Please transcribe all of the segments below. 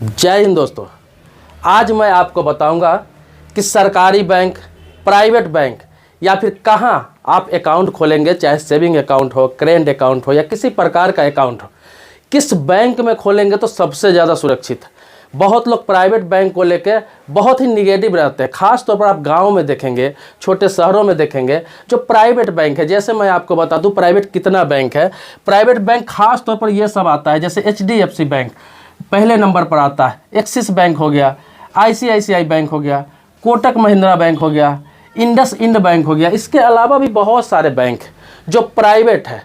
जय हिंद दोस्तों। आज मैं आपको बताऊंगा कि सरकारी बैंक, प्राइवेट बैंक या फिर कहां आप अकाउंट खोलेंगे, चाहे सेविंग अकाउंट हो, करेंट अकाउंट हो या किसी प्रकार का अकाउंट हो, किस बैंक में खोलेंगे तो सबसे ज़्यादा सुरक्षित है। बहुत लोग प्राइवेट बैंक को लेके बहुत ही निगेटिव रहते हैं। खास तौर पर आप गाँव में देखेंगे, छोटे शहरों में देखेंगे, जो प्राइवेट बैंक है, जैसे मैं आपको बता दूं प्राइवेट कितना बैंक है। प्राइवेट बैंक खास तौर पर ये सब आता है, जैसे HDFC बैंक पहले नंबर पर आता है, एक्सिस बैंक हो गया, ICICI बैंक हो गया, कोटक महिंद्रा बैंक हो गया, इंडसइंड बैंक हो गया। इसके अलावा भी बहुत सारे बैंक जो प्राइवेट है,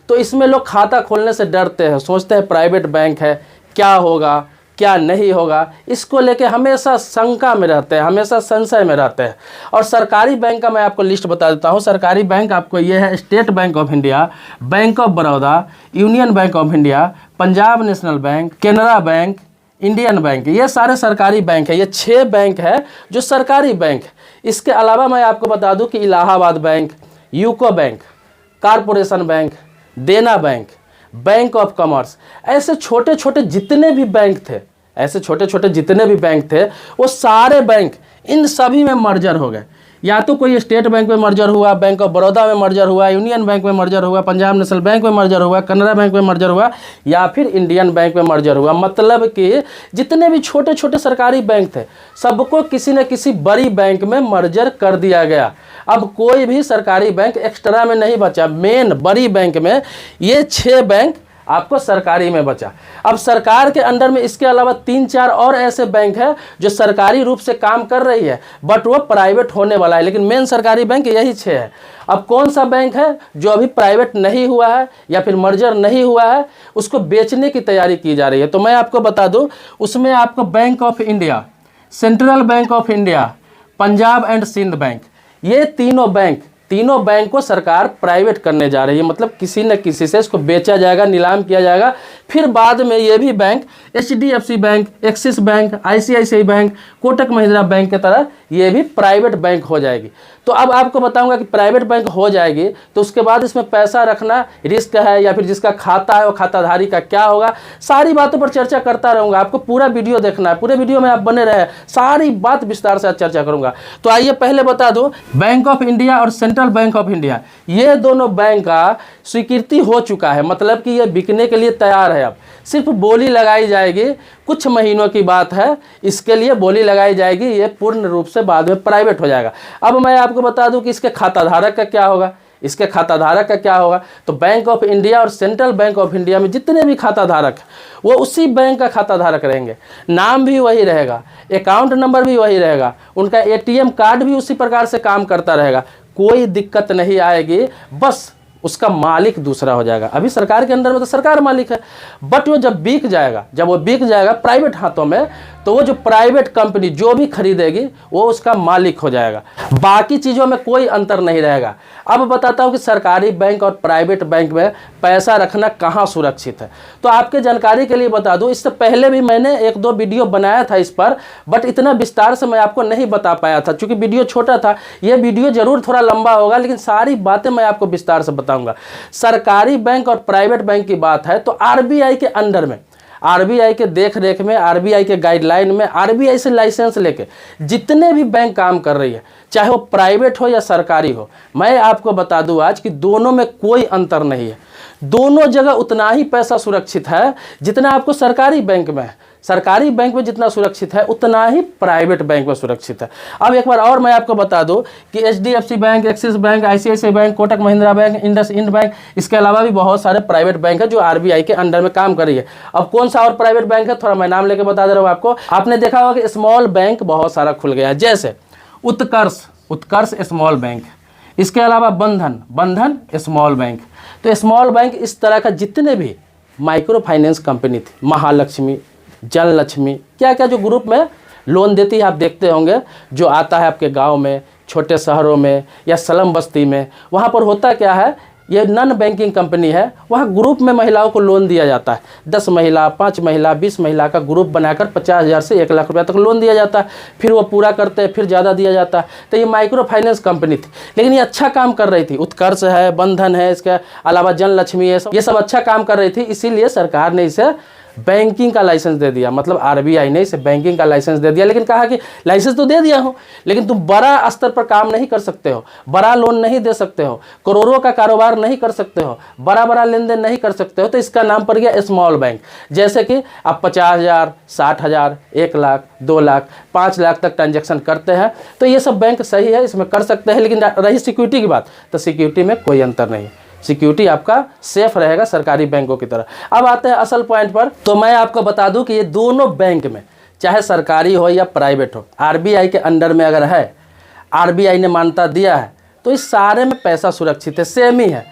तो इसमें लोग खाता खोलने से डरते हैं, सोचते हैं प्राइवेट बैंक है, क्या होगा क्या नहीं होगा, इसको लेके हमेशा शंका में रहते हैं, हमेशा संशय में रहते हैं। और सरकारी बैंक का मैं आपको लिस्ट बता देता हूँ। सरकारी बैंक आपको ये है: state bank of India, bank of Baroda, union bank of India, Punjab national bank, Canara bank, Indian bank. ये सारे सरकारी बैंक है। ये 6 बैंक है जो सरकारी बैंक है। इसके अलावा मैं आपको बता दूँ कि Allahabad bank, UCO bank, corporation bank, देना बैंक, बैंक ऑफ कॉमर्स, ऐसे छोटे छोटे जितने भी बैंक थे, वो सारे बैंक इन सभी में मर्जर हो गए। या तो कोई स्टेट बैंक में मर्जर हुआ, बैंक ऑफ बड़ौदा में मर्जर हुआ, यूनियन बैंक में मर्जर हुआ, पंजाब नेशनल बैंक में मर्जर हुआ, कनारा बैंक में मर्जर हुआ, या फिर इंडियन बैंक में मर्जर हुआ। मतलब कि जितने भी छोटे छोटे सरकारी बैंक थे, सबको किसी न किसी बड़ी बैंक में मर्जर कर दिया गया। अब कोई भी सरकारी बैंक एक्स्ट्रा में नहीं बचा। मेन बड़ी बैंक में ये 6 बैंक आपको सरकारी में बचा। अब सरकार के अंडर में इसके अलावा 3-4 और ऐसे बैंक है जो सरकारी रूप से काम कर रही है, बट वो प्राइवेट होने वाला है, लेकिन मेन सरकारी बैंक यही 6 है। अब कौन सा बैंक है जो अभी प्राइवेट नहीं हुआ है या फिर मर्जर नहीं हुआ है, उसको बेचने की तैयारी की जा रही है। तो मैं आपको बता दूं, उसमें आपको bank of India, central bank of India, Punjab and Sind bank, ये तीनों बैंक को सरकार प्राइवेट करने जा रही है। मतलब किसी न किसी से इसको बेचा जाएगा, नीलाम किया जाएगा, फिर बाद में ये भी bank HDFC bank, axis bank, ICICI bank, Kotak Mahindra bank की तरह ये भी प्राइवेट बैंक हो जाएगी। तो अब आपको बताऊंगा कि प्राइवेट बैंक हो जाएगी तो उसके बाद इसमें पैसा रखना रिस्क है या फिर जिसका खाता है वो खाताधारी का क्या होगा, सारी बातों पर चर्चा करता रहूँगा। आपको पूरा वीडियो देखना है, पूरे वीडियो में आप बने रहे, सारी बात विस्तार से चर्चा करूँगा। तो आइए पहले बता दूँ, बैंक ऑफ इंडिया और सेंट्रल बैंक ऑफ इंडिया, ये दोनों बैंक का स्वीकृति हो चुका है। मतलब कि ये बिकने के लिए तैयार है। अब सिर्फ बोली लगाई जाएगी, कुछ महीनों की बात है, इसके लिए बोली लगाई जाएगी, ये पूर्ण रूप से बाद में प्राइवेट हो जाएगा। अब मैं आपको बता दूं कि इसके खाताधारक का क्या होगा। तो बैंक ऑफ इंडिया और सेंट्रल बैंक ऑफ इंडिया में जितने भी खाताधारक वो उसी बैंक का खाताधारक रहेंगे, नाम भी वही रहेगा, अकाउंट नंबर भी वही रहेगा, उनका ATM कार्ड भी उसी प्रकार से काम करता रहेगा, कोई दिक्कत नहीं आएगी। बस उसका मालिक दूसरा हो जाएगा। अभी सरकार के अंदर में तो सरकार मालिक है, बट वो जब बिक जाएगा प्राइवेट हाथों में, तो वो जो प्राइवेट कंपनी जो भी खरीदेगी वो उसका मालिक हो जाएगा। बाकी चीज़ों में कोई अंतर नहीं रहेगा। अब बताता हूँ कि सरकारी बैंक और प्राइवेट बैंक में पैसा रखना कहाँ सुरक्षित है। तो आपके जानकारी के लिए बता दूँ, इससे पहले भी मैंने 1-2 वीडियो बनाया था इस पर, बट इतना विस्तार से मैं आपको नहीं बता पाया था क्योंकि वीडियो छोटा था। यह वीडियो जरूर थोड़ा लंबा होगा, लेकिन सारी बातें मैं आपको विस्तार से बताऊंगा। सरकारी बैंक और प्राइवेट बैंक की बात है तो RBI के अंडर में, RBI के देख रेख में, RBI के गाइडलाइन में, RBI से लाइसेंस लेके जितने भी बैंक काम कर रही है, चाहे वो प्राइवेट हो या सरकारी हो, मैं आपको बता दूं आज कि दोनों में कोई अंतर नहीं है। दोनों जगह उतना ही पैसा सुरक्षित है जितना आपको सरकारी बैंक में है। सरकारी बैंक में जितना सुरक्षित है उतना ही प्राइवेट बैंक में सुरक्षित है। अब एक बार और मैं आपको बता दूं कि HDFC bank, axis bank, ICICI bank, Kotak Mahindra bank, IndusInd bank, इसके अलावा भी बहुत सारे प्राइवेट बैंक है जो RBI के अंडर में काम कर रही है। अब कौन सा और प्राइवेट बैंक है, थोड़ा मैं नाम लेके बता दे रहा हूँ आपको। आपने देखा होगा कि स्मॉल बैंक बहुत सारा खुल गया है, जैसे उत्कर्ष स्मॉल बैंक, इसके अलावा बंधन स्मॉल बैंक। तो स्मॉल बैंक इस तरह का जितने भी माइक्रो फाइनेंस कंपनी थी, महालक्ष्मी, जनलक्ष्मी, क्या क्या जो ग्रुप में लोन देती है, आप देखते होंगे, जो आता है आपके गांव में, छोटे शहरों में या स्लम बस्ती में, वहाँ पर होता क्या है, ये नॉन बैंकिंग कंपनी है, वहाँ ग्रुप में महिलाओं को लोन दिया जाता है। 10 महिला, 5 महिला, 20 महिला का ग्रुप बनाकर 50,000 से 1 लाख रुपया तक लोन दिया जाता है। फिर वो पूरा करते हैं, फिर ज़्यादा दिया जाता है। तो ये माइक्रो फाइनेंस कंपनी थी, लेकिन ये अच्छा काम कर रही थी। उत्कर्ष है, बंधन है, इसके अलावा जनलक्ष्मी है, ये सब अच्छा काम कर रही थी, इसीलिए सरकार ने इसे बैंकिंग का लाइसेंस दे दिया, मतलब आरबीआई ने इसे बैंकिंग का लाइसेंस दे दिया, लेकिन कहा कि लाइसेंस तो दे दिया हो लेकिन तुम बड़ा स्तर पर काम नहीं कर सकते हो, बड़ा लोन नहीं दे सकते हो, करोड़ों का कारोबार नहीं कर सकते हो, बड़ा बड़ा लेन देन नहीं कर सकते हो, तो इसका नाम पड़ गया स्मॉल बैंक। जैसे कि आप 50,000, 60,000, 1 लाख, 2 लाख, 5 लाख तक ट्रांजेक्शन करते हैं, तो ये सब बैंक सही है, इसमें कर सकते हैं। लेकिन रही सिक्योरिटी की बात, तो सिक्योरिटी में कोई अंतर नहीं, सिक्योरिटी आपका सेफ रहेगा सरकारी बैंकों की तरह। अब आते हैं असल पॉइंट पर। तो मैं आपको बता दूं कि ये दोनों बैंक में, चाहे सरकारी हो या प्राइवेट हो, आरबीआई के अंडर में अगर है, आरबीआई ने मान्यता दिया है, तो इस सारे में पैसा सुरक्षित है, सेम ही है।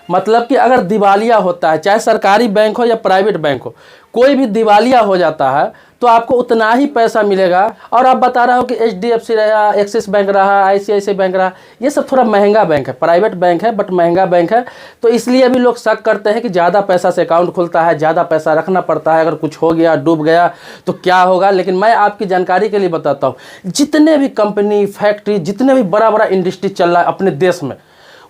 मतलब कि अगर दिवालिया होता है, चाहे सरकारी बैंक हो या प्राइवेट बैंक हो, कोई भी दिवालिया हो जाता है तो आपको उतना ही पैसा मिलेगा। और आप बता रहा हो कि एचडीएफसी रहा, एक्सिस बैंक रहा, आईसीआईसीआई बैंक रहा, ये सब थोड़ा महंगा बैंक है, प्राइवेट बैंक है बट महंगा बैंक है, तो इसलिए भी लोग शक करते हैं कि ज़्यादा पैसा से अकाउंट खुलता है, ज़्यादा पैसा रखना पड़ता है, अगर कुछ हो गया, डूब गया तो क्या होगा। लेकिन मैं आपकी जानकारी के लिए बताता हूँ, जितने भी कंपनी, फैक्ट्री, जितने भी बड़ा बड़ा इंडस्ट्री चल रहा है अपने देश में,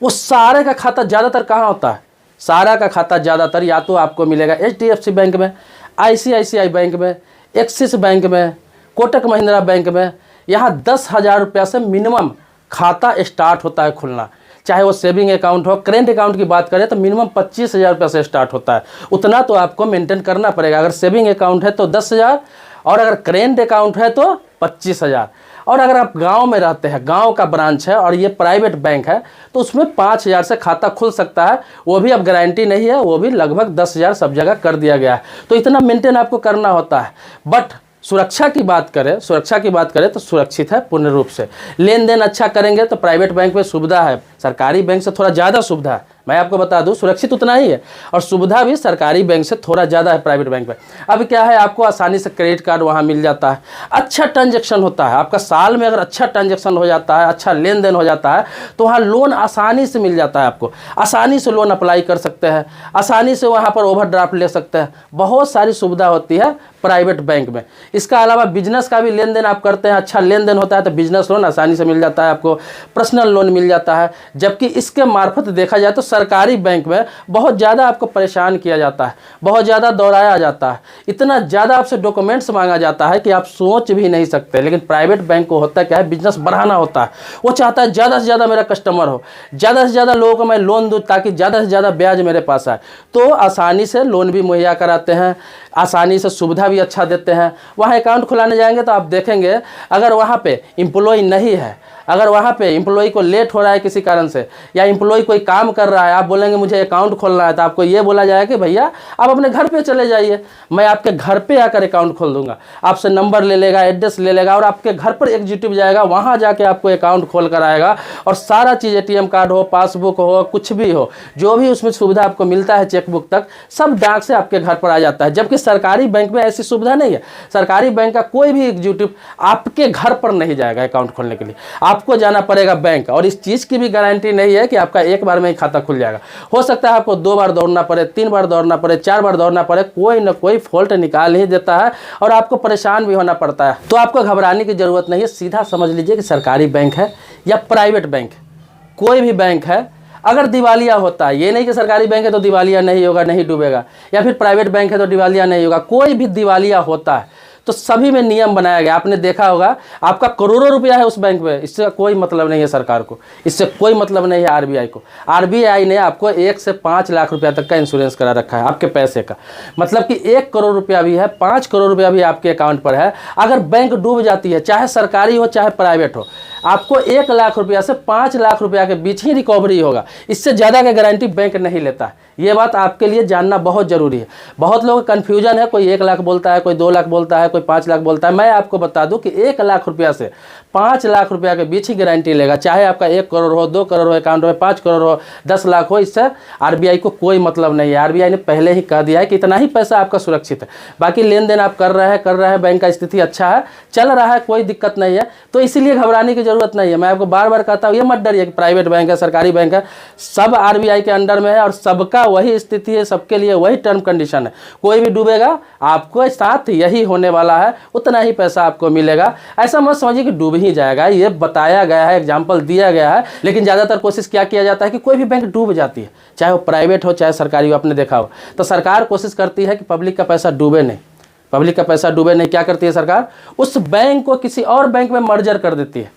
वो सारे का खाता ज़्यादातर कहाँ होता है? सारा का खाता ज़्यादातर या तो आपको मिलेगा एचडीएफसी बैंक में, आईसीआईसीआई बैंक में, एक्सिस बैंक में, कोटक महिंद्रा बैंक में। यहाँ 10,000 रुपया से मिनिमम खाता स्टार्ट होता है खुलना, चाहे वो सेविंग अकाउंट हो। करेंट अकाउंट की बात करें तो मिनिमम 25,000 रुपया से स्टार्ट होता है, उतना तो आपको मेंटेन करना पड़ेगा। अगर सेविंग अकाउंट है तो 10,000, और अगर करेंट अकाउंट है तो 25,000। और अगर आप गांव में रहते हैं, गांव का ब्रांच है और ये प्राइवेट बैंक है, तो उसमें 5,000 से खाता खुल सकता है, वो भी अब गारंटी नहीं है, वो भी लगभग 10,000 सब जगह कर दिया गया है। तो इतना मेंटेन आपको करना होता है। बट सुरक्षा की बात करें तो सुरक्षित है पूर्ण रूप से। लेन देन अच्छा करेंगे तो प्राइवेट बैंक में सुविधा है, सरकारी बैंक से थोड़ा ज़्यादा सुविधा है। मैं आपको बता दूं, सुरक्षित उतना ही है और सुविधा भी सरकारी बैंक से थोड़ा ज़्यादा है प्राइवेट बैंक में। अब क्या है, आपको आसानी से क्रेडिट कार्ड वहाँ मिल जाता है, अच्छा ट्रांजैक्शन होता है आपका। साल में अगर अच्छा ट्रांजैक्शन हो जाता है, अच्छा लेन देन हो जाता है, तो वहाँ लोन आसानी से मिल जाता है आपको, आसानी से लोन अप्लाई कर सकते हैं, आसानी से वहाँ पर ओवरड्राफ्ट ले सकते हैं, बहुत सारी सुविधा होती है प्राइवेट बैंक में। इसका अलावा बिजनेस का भी लेन देन आप करते हैं, अच्छा लेन देन होता है तो बिजनेस लोन आसानी से मिल जाता है आपको, पर्सनल लोन मिल जाता है। जबकि इसके मार्फत देखा जाए तो सरकारी बैंक में बहुत ज़्यादा आपको परेशान किया जाता है, बहुत ज़्यादा दौड़ाया जाता है, इतना ज़्यादा आपसे डॉक्यूमेंट्स मांगा जाता है कि आप सोच भी नहीं सकते। लेकिन प्राइवेट बैंक को होता क्या है, बिजनेस बढ़ाना होता है, वो चाहता है ज़्यादा से ज़्यादा मेरा कस्टमर हो, ज़्यादा से ज़्यादा लोगों को मैं लोन दूँ ताकि ज़्यादा से ज़्यादा ब्याज मेरे पास आए। तो आसानी से लोन भी मुहैया कराते हैं, आसानी से सुविधा भी अच्छा देते हैं। वहाँ अकाउंट खुलाने जाएंगे तो आप देखेंगे, अगर वहाँ पे एम्प्लॉय नहीं है, अगर वहाँ पे एम्प्लॉय को लेट हो रहा है किसी कारण से, या एम्प्लॉय कोई काम कर रहा है, आप बोलेंगे मुझे अकाउंट खोलना है, तो आपको ये बोला जाएगा कि भैया आप अपने घर पे चले जाइए, मैं आपके घर पे आकर अकाउंट खोल दूंगा। आपसे नंबर ले लेगा, एड्रेस ले लेगा और आपके घर पर एग्जीक्यूटिव जाएगा, वहाँ जाके आपको अकाउंट खोल कर आएगा और सारा चीज़, एटीएम कार्ड हो, पासबुक हो, कुछ भी हो, जो भी उसमें सुविधा आपको मिलता है, चेकबुक तक, सब डाक से आपके घर पर आ जाता है। जबकि सरकारी बैंक में ऐसी सुविधा नहीं है। सरकारी बैंक का कोई भी एग्जीक्यूटिव आपके घर पर नहीं जाएगा अकाउंट खोलने के लिए, आपको जाना पड़ेगा बैंक। और इस चीज़ की भी गारंटी नहीं है कि आपका एक बार में ही खाता खुल जाएगा, हो सकता है आपको 2 बार दौड़ना पड़े, 3 बार दौड़ना पड़े, 4 बार दौड़ना पड़े, कोई ना कोई फॉल्ट निकाल ही देता है और आपको परेशान भी होना पड़ता है। तो आपको घबराने की ज़रूरत नहीं है, सीधा समझ लीजिए कि सरकारी बैंक है या प्राइवेट बैंक, कोई भी बैंक है, अगर दिवालिया होता है, ये नहीं कि सरकारी बैंक है तो दिवालिया नहीं होगा, नहीं डूबेगा, या फिर प्राइवेट बैंक है तो दिवालिया नहीं होगा, कोई भी दिवालिया होता है तो सभी में नियम बनाया गया। आपने देखा होगा, आपका करोड़ों रुपया है उस बैंक में, इससे कोई मतलब नहीं है सरकार को, इससे कोई मतलब नहीं है आरबीआई को। आरबीआई ने आपको 1 से 5 लाख रुपया तक का इंश्योरेंस करा रखा है आपके पैसे का, मतलब कि 1 करोड़ रुपया भी है, 5 करोड़ रुपया भी आपके अकाउंट पर है। अगर बैंक डूब जाती है, चाहे सरकारी हो चाहे प्राइवेट हो, आपको 1 लाख रुपया से 5 लाख रुपया के बीच ही रिकवरी होगा, इससे ज़्यादा की गारंटी बैंक नहीं लेता। ये बात आपके लिए जानना बहुत ज़रूरी है। बहुत लोगों का कन्फ्यूजन है, कोई 1 लाख बोलता है, कोई 2 लाख बोलता है, कोई 5 लाख बोलता है। मैं आपको बता दूं कि 1 लाख रुपया से 5 लाख रुपया के बीच ही गारंटी लेगा, चाहे आपका 1 करोड़ हो, 2 करोड़ हो अकाउंट में, 5 करोड़ हो, 10 लाख हो, इससे आरबीआई को कोई मतलब नहीं है। आरबीआई ने पहले ही कह दिया है कि इतना ही पैसा आपका सुरक्षित है, बाकी लेन देन आप कर रहे हैं, बैंक का स्थिति अच्छा है, चल रहा है, कोई दिक्कत नहीं है, तो इसीलिए घबराने की जरूरत नहीं है। मैं आपको बार बार कहता हूँ, ये मत डरिए कि प्राइवेट बैंक है, सरकारी बैंक है, सब आरबीआई के अंडर में है और सबका वही स्थिति है, सबके लिए वही टर्म कंडीशन है। कोई भी डूबेगा आपको साथ यही होने वाला है, उतना ही पैसा आपको मिलेगा। ऐसा मत समझिए कि डूब ही जाएगा, ये बताया गया है, एग्जाम्पल दिया गया है। लेकिन ज़्यादातर कोशिश क्या किया जाता है कि कोई भी बैंक डूब जाती है, चाहे वो प्राइवेट हो चाहे सरकारी हो, आपने देखा हो। तो सरकार कोशिश करती है कि पब्लिक का पैसा डूबे नहीं, पब्लिक का पैसा डूबे नहीं। क्या करती है सरकार, उस बैंक को किसी और बैंक में मर्जर कर देती है,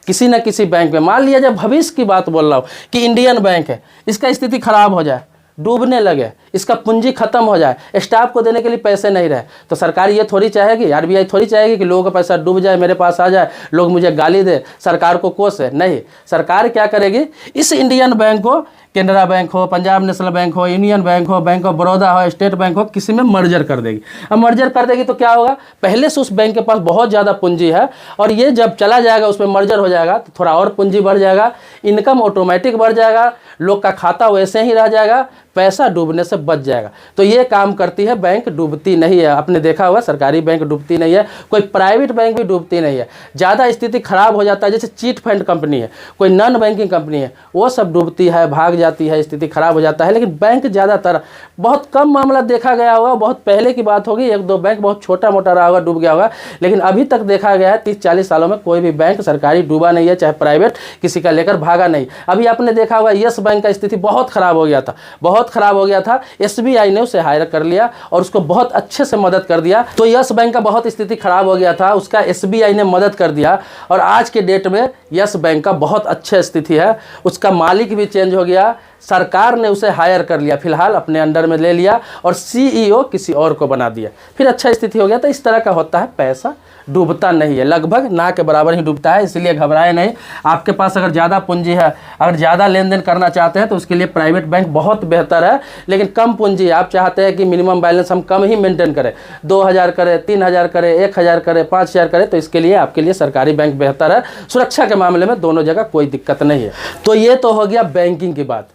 किसी न किसी बैंक में। मान लिया जब भविष्य की बात बोल रहा हूँ कि इंडियन बैंक है, इसका स्थिति खराब हो जाए, डूबने लगे, इसका पूंजी खत्म हो जाए, स्टाफ को देने के लिए पैसे नहीं रहे, तो सरकार ये थोड़ी चाहेगी, आरबीआई थोड़ी चाहेगी कि लोगों का पैसा डूब जाए, मेरे पास आ जाए, लोग मुझे गाली दे, सरकार को कोसे। नहीं, सरकार क्या करेगी, इस इंडियन बैंक को, कैनरा बैंक हो, पंजाब नेशनल बैंक हो, यूनियन बैंक हो, बैंक ऑफ बड़ौदा हो, स्टेट बैंक हो, किसी में मर्जर कर देगी। अब मर्जर कर देगी तो क्या होगा, पहले से उस बैंक के पास बहुत ज़्यादा पूंजी है, और ये जब चला जाएगा, उसमें मर्जर हो जाएगा तो थोड़ा और पूंजी बढ़ जाएगा, इनकम ऑटोमेटिक बढ़ जाएगा, लोग का खाता वैसे ही रह जाएगा, पैसा डूबने से बच जाएगा। तो ये काम करती है, बैंक डूबती नहीं है। आपने देखा होगा सरकारी बैंक डूबती नहीं है, कोई प्राइवेट बैंक भी डूबती नहीं है। ज़्यादा स्थिति खराब हो जाता है, जैसे चीट फंड कंपनी है, कोई नॉन बैंकिंग कंपनी है, वो सब डूबती है, भाग जाती है, स्थिति खराब हो जाता है। लेकिन बैंक ज़्यादातर, बहुत कम मामला देखा गया होगा, बहुत पहले की बात होगी, एक दो बैंक बहुत छोटा मोटा रहा होगा, डूब गया होगा। लेकिन अभी तक देखा गया है 30-40 सालों में कोई भी बैंक सरकारी डूबा नहीं है, चाहे प्राइवेट, किसी का लेकर भागा नहीं। अभी आपने देखा होगा यस बैंक का स्थिति बहुत खराब हो गया था, बहुत खराब हो गया था, एसबीआई ने उसे हायर कर लिया और उसको बहुत अच्छे से मदद कर दिया। तो यस बैंक का बहुत स्थिति खराब हो गया था, उसका एसबीआई ने मदद कर दिया, और आज के डेट में यस बैंक का बहुत अच्छी स्थिति है। उसका मालिक भी चेंज हो गया, सरकार ने उसे हायर कर लिया, फिलहाल अपने अंडर में ले लिया, और सीईओ किसी और को बना दिया, फिर अच्छा स्थिति हो गया। तो इस तरह का होता है, पैसा डूबता नहीं है, लगभग ना के बराबर ही डूबता है। इसलिए घबराए नहीं। आपके पास अगर ज़्यादा पूंजी है, अगर ज़्यादा लेन देन करना चाहते हैं तो उसके लिए प्राइवेट बैंक बहुत बेहतर है। लेकिन कम पूंजी, आप चाहते हैं कि मिनिमम बैलेंस हम कम ही मेंटेन करें, 2000 करें, 3000 करें, 1000 करें, 5000 करें, तो इसके लिए आपके लिए सरकारी बैंक बेहतर है। सुरक्षा के मामले में दोनों जगह कोई दिक्कत नहीं है। तो ये तो हो गया बैंकिंग की बात।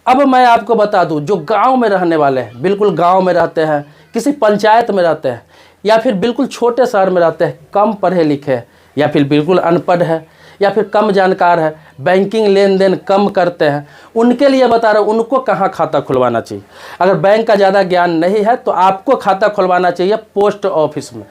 अब मैं आपको बता दूं, जो गांव में रहने वाले हैं, बिल्कुल गांव में रहते हैं, किसी पंचायत में रहते हैं, या फिर बिल्कुल छोटे शहर में रहते हैं, कम पढ़े लिखे, या फिर बिल्कुल अनपढ़ है, या फिर कम जानकार है, बैंकिंग लेन देन कम करते हैं, उनके लिए बता रहा हूँ, उनको कहाँ खाता खुलवाना चाहिए। अगर बैंक का ज़्यादा ज्ञान नहीं है तो आपको खाता खुलवाना चाहिए पोस्ट ऑफिस में।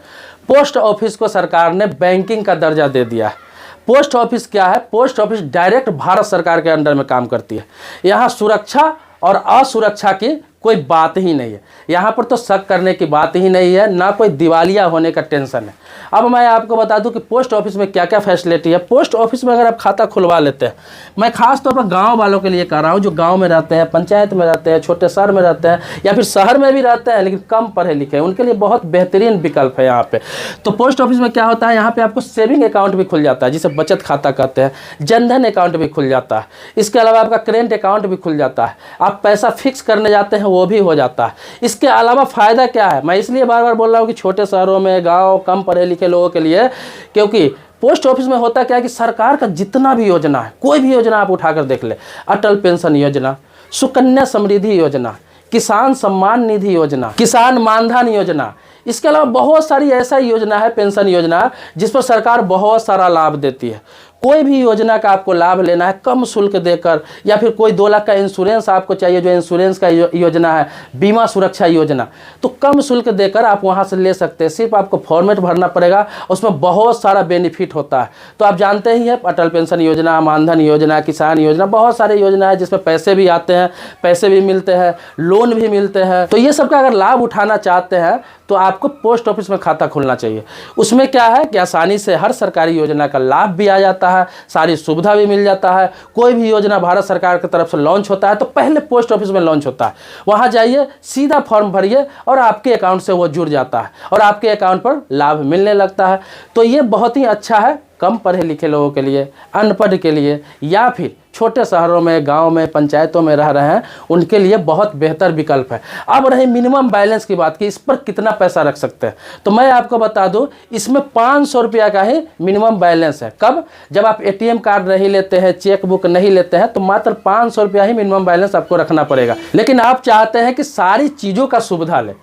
पोस्ट ऑफिस को सरकार ने बैंकिंग का दर्जा दे दिया है। पोस्ट ऑफिस क्या है, पोस्ट ऑफिस डायरेक्ट भारत सरकार के अंडर में काम करती है। यहाँ सुरक्षा और असुरक्षा की कोई बात ही नहीं है, यहाँ पर तो शक करने की बात ही नहीं है, ना कोई दिवालिया होने का टेंशन है। अब मैं आपको बता दूं कि पोस्ट ऑफिस में क्या क्या फैसिलिटी है। पोस्ट ऑफिस में अगर आप खाता खुलवा लेते हैं, मैं खास तौर पर गांव वालों के लिए कह रहा हूं, जो गांव में रहते हैं, पंचायत में रहते हैं, छोटे शहर में रहते हैं, या फिर शहर में भी रहते हैं लेकिन कम पढ़े लिखे हैं, उनके लिए बहुत बेहतरीन विकल्प है यहाँ पे। तो पोस्ट ऑफिस में क्या होता है, यहाँ पे आपको सेविंग अकाउंट भी खुल जाता है, जिसे बचत खाता कहते हैं, जनधन अकाउंट भी खुल जाता है, इसके अलावा आपका करेंट अकाउंट भी खुल जाता है, आप पैसा फिक्स करने जाते हैं वो भी हो जाता है। इसके अलावा फ़ायदा क्या है, मैं इसलिए बार बार बोल रहा हूँ कि छोटे शहरों में, गांव, कम पढ़े लिखे लोगों के लिए, क्योंकि पोस्ट ऑफिस में होता क्या है कि सरकार का जितना भी योजना है, कोई भी योजना आप उठाकर देख ले, अटल पेंशन योजना, सुकन्या समृद्धि योजना, किसान सम्मान निधि योजना, किसान मानधन योजना, इसके अलावा बहुत सारी ऐसा योजना है, पेंशन योजना, जिस पर सरकार बहुत सारा लाभ देती है। कोई भी योजना का आपको लाभ लेना है कम शुल्क देकर, या फिर कोई 2 लाख का इंश्योरेंस आपको चाहिए, जो इंश्योरेंस का योजना है, बीमा सुरक्षा योजना, तो कम शुल्क देकर आप वहां से ले सकते हैं। सिर्फ आपको फॉर्मेट भरना पड़ेगा, उसमें बहुत सारा बेनिफिट होता है। तो आप जानते ही हैं, अटल पेंशन योजना, मानधन योजना, किसान योजना, बहुत सारे योजना है जिसमें पैसे भी आते हैं, पैसे भी मिलते हैं, लोन भी मिलते हैं। तो ये सब का अगर लाभ उठाना चाहते हैं तो आपको पोस्ट ऑफिस में खाता खोलना चाहिए। उसमें क्या है कि आसानी से हर सरकारी योजना का लाभ भी आ जाता है, सारी सुविधा भी मिल जाता है। कोई भी योजना भारत सरकार की तरफ से लॉन्च होता है तो पहले पोस्ट ऑफिस में लॉन्च होता है, वहां जाइए, सीधा फॉर्म भरिए और आपके अकाउंट से वो जुड़ जाता है और आपके अकाउंट पर लाभ मिलने लगता है। तो ये बहुत ही अच्छा है कम पढ़े लिखे लोगों के लिए, अनपढ़ के लिए, या फिर छोटे शहरों में, गांव में, पंचायतों में रह रहे हैं, उनके लिए बहुत बेहतर विकल्प है। अब रही मिनिमम बैलेंस की बात कि इस पर कितना पैसा रख सकते हैं, तो मैं आपको बता दूं, इसमें 500 रुपया का ही मिनिमम बैलेंस है। कब? जब आप एटीएम कार्ड नहीं लेते हैं, चेक बुक नहीं लेते हैं, तो मात्र 500 रुपया ही मिनिमम बैलेंस आपको रखना पड़ेगा। लेकिन आप चाहते हैं कि सारी चीज़ों का सुविधा लें,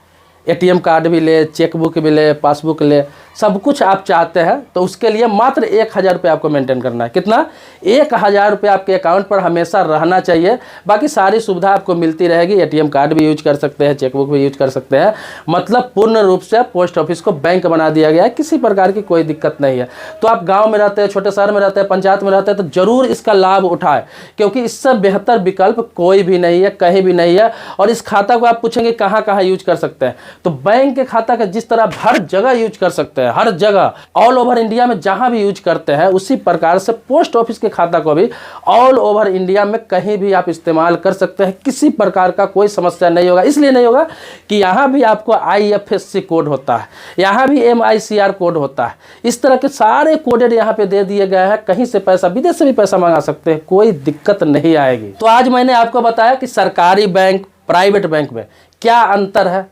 एटीएम कार्ड भी ले, चेकबुक भी ले, पासबुक ले, सब कुछ आप चाहते हैं तो उसके लिए मात्र 1000 रुपये आपको मेंटेन करना है। कितना? 1000 रुपये आपके अकाउंट पर हमेशा रहना चाहिए। बाकी सारी सुविधा आपको मिलती रहेगी। एटीएम कार्ड भी यूज कर सकते हैं, चेकबुक भी यूज कर सकते हैं। मतलब पूर्ण रूप से पोस्ट ऑफिस को बैंक बना दिया गया है, किसी प्रकार की कोई दिक्कत नहीं है। तो आप गाँव में रहते हैं, छोटे शहर में रहते हैं, पंचायत में रहते हैं, तो जरूर इसका लाभ उठाएं, क्योंकि इससे बेहतर विकल्प कोई भी नहीं है, कहीं भी नहीं है। और इस खाता को आप पूछेंगे कहाँ कहाँ यूज कर सकते हैं, तो बैंक के खाता का जिस तरह हर जगह यूज कर सकते हैं, हर जगह ऑल ओवर इंडिया में जहां भी यूज करते हैं, उसी प्रकार से पोस्ट ऑफिस के खाता को भी ऑल ओवर इंडिया में कहीं भी आप इस्तेमाल कर सकते हैं। किसी प्रकार का कोई समस्या नहीं होगा। इसलिए नहीं होगा कि यहां भी आपको IFSC कोड होता है, यहां भी MICR कोड होता है। इस तरह के सारे कोडेड यहां पे दे दिए गए हैं। कहीं से पैसा, विदेश से भी पैसा मंगा सकते हैं, कोई दिक्कत नहीं आएगी। तो आज मैंने आपको बताया कि सरकारी बैंक, प्राइवेट बैंक में क्या अंतर है,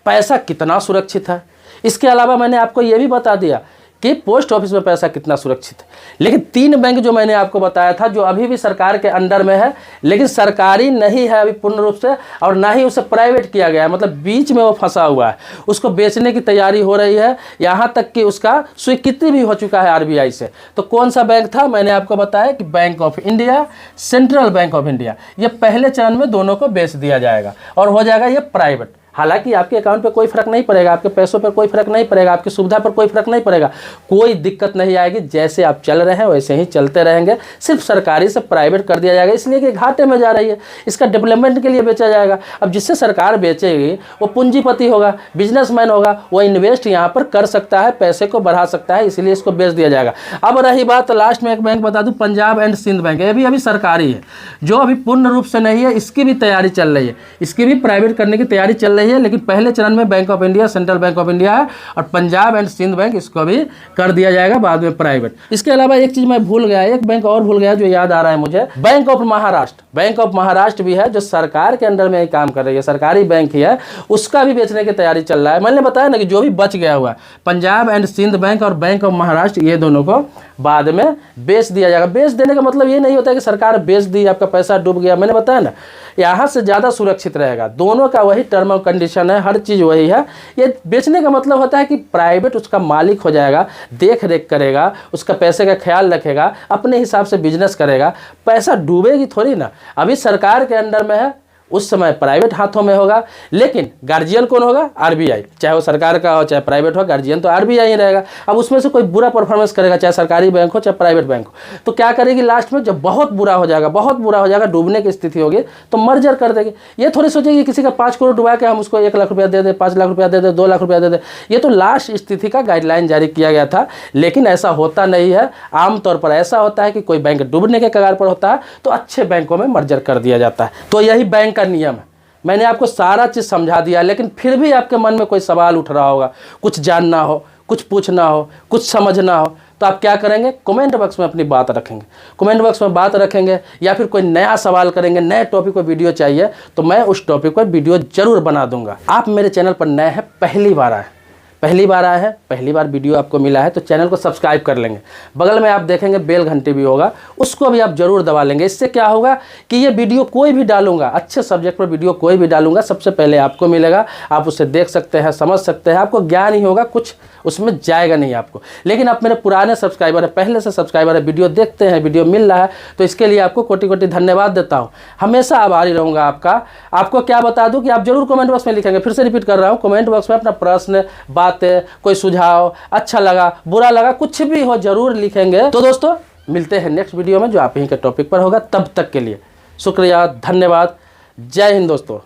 पैसा कितना सुरक्षित है। इसके अलावा मैंने आपको यह भी बता दिया कि पोस्ट ऑफिस में पैसा कितना सुरक्षित है। लेकिन 3 बैंक जो मैंने आपको बताया था, जो अभी भी सरकार के अंडर में है, लेकिन सरकारी नहीं है अभी पूर्ण रूप से, और ना ही उसे प्राइवेट किया गया है, मतलब बीच में वो फंसा हुआ है। उसको बेचने की तैयारी हो रही है, यहाँ तक कि उसका स्वीकृति भी हो चुका है RBI से। तो कौन सा बैंक था? मैंने आपको बताया कि bank of India, central bank of India. ये पहले चरण में दोनों को बेच दिया जाएगा और हो जाएगा ये प्राइवेट। हालांकि आपके अकाउंट पे कोई फर्क नहीं पड़ेगा, आपके पैसों पर कोई फर्क नहीं पड़ेगा, आपकी सुविधा पर कोई फर्क नहीं पड़ेगा, कोई दिक्कत नहीं आएगी। जैसे आप चल रहे हैं वैसे ही चलते रहेंगे। सिर्फ सरकारी से प्राइवेट कर दिया जाएगा, इसलिए कि घाटे में जा रही है, इसका डेवलपमेंट के लिए बेचा जाएगा। अब जिससे सरकार बेचेगी वो पूंजीपति होगा, बिजनेसमैन होगा, वो इन्वेस्ट यहाँ पर कर सकता है, पैसे को बढ़ा सकता है, इसलिए इसको बेच दिया जाएगा। अब रही बात, लास्ट में एक बैंक बता दूँ, पंजाब एंड सिंध बैंक। ये भी अभी सरकारी है, जो अभी पूर्ण रूप से नहीं है, इसकी भी तैयारी चल रही है, इसकी भी प्राइवेट करने की तैयारी चल रही है। लेकिन पहले चरण में bank of India, central bank of India है, और पंजाब एंड सिंध बैंक, इसको भी कर दिया जाएगा बाद में प्राइवेट। इसके अलावा एक चीज मैं भूल गया, एक बैंक और भूल गया जो याद आ रहा है मुझे, bank of Maharashtra. Bank of Maharashtra भी है, जो सरकार के अंडर में ही काम कर रही है, सरकारी बैंक ही है, उसका भी बेचने की तैयारी चल रहा है। मैंने बताया ना कि जो भी बच गया हुआ है, पंजाब एंड सिंध बैंक और बैंक ऑफ महाराष्ट्र, ये दोनों को बाद में बेच दिया जाएगा। बेच देने का मतलब ये नहीं होता है कि सरकार बेच दी, आपका पैसा डूब गया। मैंने बताया ना, यहाँ से ज़्यादा सुरक्षित रहेगा। दोनों का वही टर्म और कंडीशन है, हर चीज़ वही है। ये बेचने का मतलब होता है कि प्राइवेट उसका मालिक हो जाएगा, देख रेख करेगा, उसका पैसे का ख्याल रखेगा, अपने हिसाब से बिजनेस करेगा, पैसा डूबेगी थोड़ी ना। अभी सरकार के अंडर में है, उस समय प्राइवेट हाथों में होगा, लेकिन गार्जियन कौन होगा? RBI। चाहे वो सरकार का हो चाहे प्राइवेट हो, गार्जियन तो RBI ही रहेगा। अब उसमें से कोई बुरा परफॉर्मेंस करेगा, चाहे सरकारी बैंक हो चाहे प्राइवेट बैंक हो, तो क्या करेगी लास्ट में? जब बहुत बुरा हो जाएगा, बहुत बुरा हो जाएगा, डूबने की स्थिति होगी, तो मर्जर कर देगी। ये थोड़ी सोचेगी किसी का 5 करोड़ डुबा के हम उसको 1 लाख रुपया दे दे, 5 लाख रुपया दे दे, 2 लाख रुपया दे दे। ये तो लास्ट स्थिति का गाइडलाइन जारी किया गया था, लेकिन ऐसा होता नहीं है। आमतौर पर ऐसा होता है कि कोई बैंक डूबने के कगार पर होता है तो अच्छे बैंकों में मर्जर कर दिया जाता है। तो यही बैंक का नियम है। मैंने आपको सारा चीज़ समझा दिया, लेकिन फिर भी आपके मन में कोई सवाल उठ रहा होगा, कुछ जानना हो, कुछ पूछना हो, कुछ समझना हो, तो आप क्या करेंगे? कमेंट बॉक्स में अपनी बात रखेंगे। कमेंट बॉक्स में बात रखेंगे, या फिर कोई नया सवाल करेंगे, नए टॉपिक पर वीडियो चाहिए, तो मैं उस टॉपिक पर वीडियो जरूर बना दूंगा। आप मेरे चैनल पर नए हैं, पहली बार आए हैं, पहली बार वीडियो आपको मिला है, तो चैनल को सब्सक्राइब कर लेंगे। बगल में आप देखेंगे बेल घंटी भी होगा, उसको भी आप जरूर दबा लेंगे। इससे क्या होगा कि ये वीडियो कोई भी डालूंगा, अच्छे सब्जेक्ट पर वीडियो कोई भी डालूंगा, सबसे पहले आपको मिलेगा। आप उसे देख सकते हैं, समझ सकते हैं, आपको ज्ञान ही होगा, कुछ उसमें जाएगा नहीं आपको। लेकिन आप मेरे पुराने सब्सक्राइबर है, पहले से सब्सक्राइबर है, वीडियो देखते हैं, वीडियो मिल रहा है, तो इसके लिए आपको कोटि कोटि धन्यवाद देता हूँ। हमेशा आभारी रहूँगा आपका। आपको क्या बता दूँ कि आप जरूर कमेंट बॉक्स में लिखेंगे, फिर से रिपीट कर रहा हूँ, कमेंट बॉक्स में अपना प्रश्न, बातें, कोई सुझाव, अच्छा लगा, बुरा लगा, कुछ भी हो जरूर लिखेंगे। तो दोस्तों मिलते हैं नेक्स्ट वीडियो में, जो आप यहीं के टॉपिक पर होगा। तब तक के लिए शुक्रिया, धन्यवाद, जय हिंद दोस्तों।